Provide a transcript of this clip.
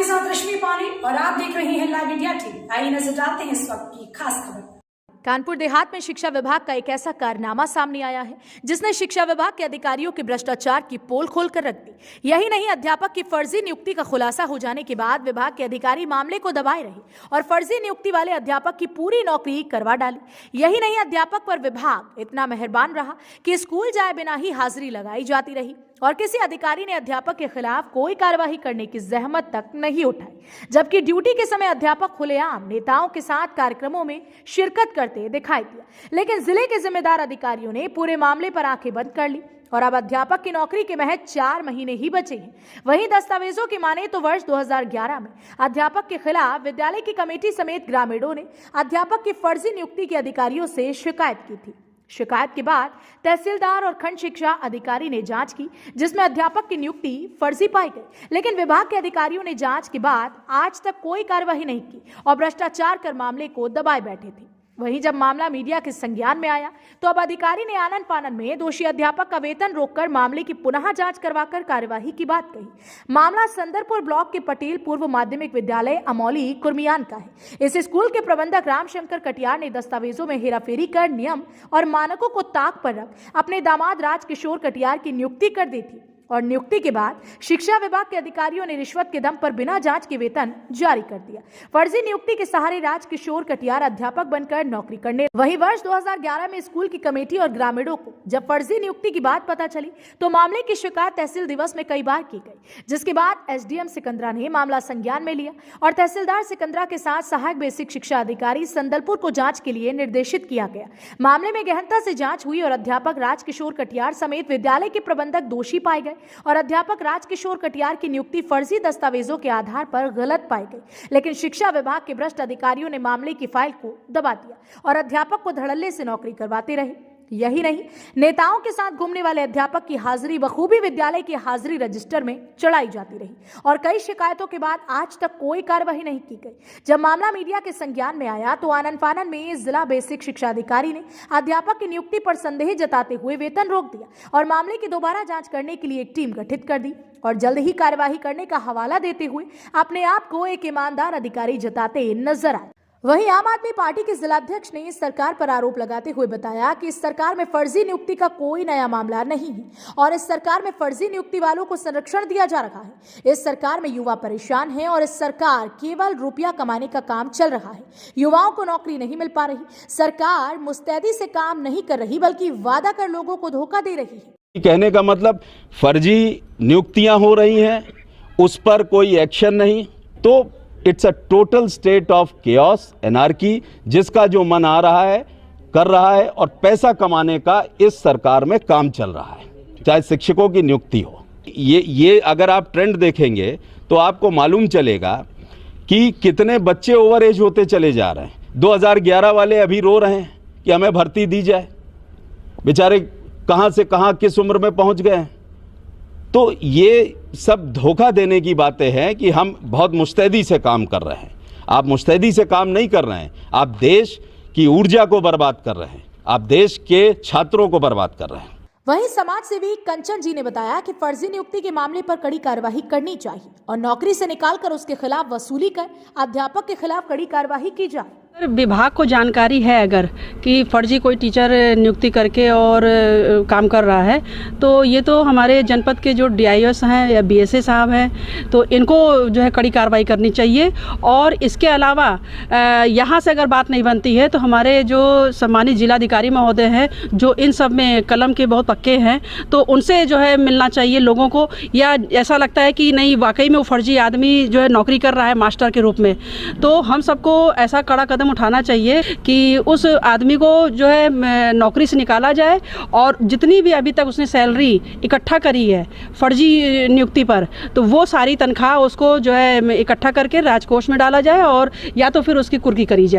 आपके साथ रश्मि पानी और आप देख रहे हैं लाइव इंडिया टीवी। आइए नजर डालते हैं इस वक्त की खास खबर। कानपुर देहात में शिक्षा विभाग का एक ऐसा कारनामा सामने आया है जिसने शिक्षा विभाग के अधिकारियों के भ्रष्टाचार की पोल खोलकर रख दी। यही नहीं, अध्यापक की फर्जी नियुक्ति का खुलासा हो जाने के बाद विभाग के अधिकारी मामले को दबाए रहे और फर्जी नियुक्ति वाले अध्यापक की पूरी नौकरी करवा डाली। यही नहीं, अध्यापक पर विभाग इतना मेहरबान रहा कि स्कूल जाए बिना ही हाजिरी लगाई जाती रही और किसी अधिकारी ने अध्यापक के खिलाफ कोई कार्रवाई करने की जहमत तक नहीं उठाई, जबकि ड्यूटी के समय अध्यापक खुलेआम नेताओं के साथ कार्यक्रमों में शिरकत करते दिखाई दिया। लेकिन जिले के जिम्मेदार अधिकारियों ने पूरे मामले पर आंखें बंद कर ली और अब अध्यापक की नौकरी के महज 4 महीने ही बचे हैं। वहीं दस्तावेजों की माने तो वर्ष 2011 में अध्यापक के खिलाफ विद्यालय की कमेटी समेत ग्रामीणों ने अध्यापक की फर्जी नियुक्ति के अधिकारियों से शिकायत की थी। शिकायत के बाद तहसीलदार और खंड शिक्षा अधिकारी ने जांच की, जिसमें अध्यापक की नियुक्ति फर्जी पाई गई। लेकिन विभाग के अधिकारियों ने जांच के बाद आज तक कोई कार्रवाई नहीं की और भ्रष्टाचार कर मामले को दबाए बैठे थे। वहीं जब मामला मीडिया के संज्ञान में आया तो अब अधिकारी ने आनन फानन में दोषी अध्यापक का वेतन रोककर मामले की पुनः जांच करवाकर कार्यवाही की बात कही। मामला संदरपुर ब्लॉक के पटेल पूर्व माध्यमिक विद्यालय अमौली कुर्मियान का है। इस स्कूल के प्रबंधक रामशंकर कटियार ने दस्तावेजों में हेराफेरी कर नियम और मानकों को ताक पर रख अपने दामाद राजकिशोर कटियार की नियुक्ति कर दी थी और नियुक्ति के बाद शिक्षा विभाग के अधिकारियों ने रिश्वत के दम पर बिना जांच के वेतन जारी कर दिया। फर्जी नियुक्ति के सहारे राजकिशोर कटियार अध्यापक बनकर नौकरी करने। वहीं वर्ष 2011 में स्कूल की कमेटी और ग्रामीणों को जब फर्जी नियुक्ति की बात पता चली तो मामले की शिकायत तहसील दिवस में कई बार की गई, जिसके बाद एसडीएम सिकंदरा ने मामला संज्ञान में लिया और तहसीलदार सिकंदरा के साथ सहायक बेसिक शिक्षा अधिकारी संदलपुर को जांच के लिए निर्देशित किया गया। मामले में गहनता से जांच हुई और अध्यापक राजकिशोर कटियार समेत विद्यालय के प्रबंधक दोषी पाए गए और अध्यापक राजकिशोर कटियार की नियुक्ति फर्जी दस्तावेजों के आधार पर गलत पाई गई। लेकिन शिक्षा विभाग के भ्रष्ट अधिकारियों ने मामले की फाइल को दबा दिया और अध्यापक को धड़ल्ले से नौकरी करवाते रहे। यही नहीं, नेताओं के साथ घूमने वाले अध्यापक की हाजिरी बखूबी विद्यालय के हाजिरी रजिस्टर में चढ़ाई जाती रही और कई शिकायतों के बाद आज तक कोई कार्रवाई नहीं की गई। जब मामला मीडिया के संज्ञान में आया तो आनन फानन में जिला बेसिक शिक्षा अधिकारी ने अध्यापक की नियुक्ति पर संदेह जताते हुए वेतन रोक दिया और मामले की दोबारा जांच करने के लिए एक टीम गठित कर दी और जल्द ही कार्यवाही करने का हवाला देते हुए अपने आप को एक ईमानदार अधिकारी जताते नजर आए। वहीं आम आदमी पार्टी के जिलाध्यक्ष ने इस सरकार पर आरोप लगाते हुए बताया कि इस सरकार में फर्जी नियुक्ति का कोई नया मामला नहीं है और इस सरकार में फर्जी नियुक्ति वालों को संरक्षण दिया जा रहा है। इस सरकार में युवा परेशान हैं और इस सरकार केवल रुपया कमाने का काम चल रहा है। युवाओं को नौकरी नहीं मिल पा रही। सरकार मुस्तैदी से काम नहीं कर रही बल्कि वादा कर लोगों को धोखा दे रही है। कहने का मतलब फर्जी नियुक्तियां हो रही हैं, उस पर कोई एक्शन नहीं, तो it's a total state of chaos, anarchy, जिसका जो मन आ रहा है कर रहा है और पैसा कमाने का इस सरकार में काम चल रहा है, चाहे शिक्षकों की नियुक्ति हो। ये अगर आप ट्रेंड देखेंगे तो आपको मालूम चलेगा कि कितने बच्चे ओवर एज होते चले जा रहे हैं। 2011 वाले अभी रो रहे हैं कि हमें भर्ती दी जाए, बेचारे कहाँ से कहाँ किस उम्र में पहुँच गए हैं। तो ये सब धोखा देने की बातें हैं कि हम बहुत मुस्तैदी से काम कर रहे हैं। आप मुस्तैदी से काम नहीं कर रहे हैं, आप देश की ऊर्जा को बर्बाद कर रहे हैं, आप देश के छात्रों को बर्बाद कर रहे हैं। वहीं समाज सेवी कंचन जी ने बताया कि फर्जी नियुक्ति के मामले पर कड़ी कार्यवाही करनी चाहिए और नौकरी से निकालकर उसके खिलाफ वसूली कर अध्यापक के खिलाफ कड़ी कार्यवाही की जाए। विभाग को जानकारी है अगर कि फर्जी कोई टीचर नियुक्ति करके और काम कर रहा है, तो ये तो हमारे जनपद के जो डीआईएस हैं या बीएसए साहब हैं, तो इनको जो है कड़ी कार्रवाई करनी चाहिए। और इसके अलावा यहाँ से अगर बात नहीं बनती है तो हमारे जो सम्मानित जिलाधिकारी महोदय हैं, जो इन सब में कलम के बहुत पक्के हैं, तो उनसे जो है मिलना चाहिए लोगों को। या ऐसा लगता है कि नहीं, वाकई में वो फर्जी आदमी जो है नौकरी कर रहा है मास्टर के रूप में, तो हम सबको ऐसा कड़ा कदम उठाना चाहिए कि उस आदमी को जो है नौकरी से निकाला जाए और जितनी भी अभी तक उसने सैलरी इकट्ठा करी है फर्जी नियुक्ति पर, तो वो सारी तनख्वाह उसको जो है इकट्ठा करके राजकोष में डाला जाए और या तो फिर उसकी कुर्की करी जाए।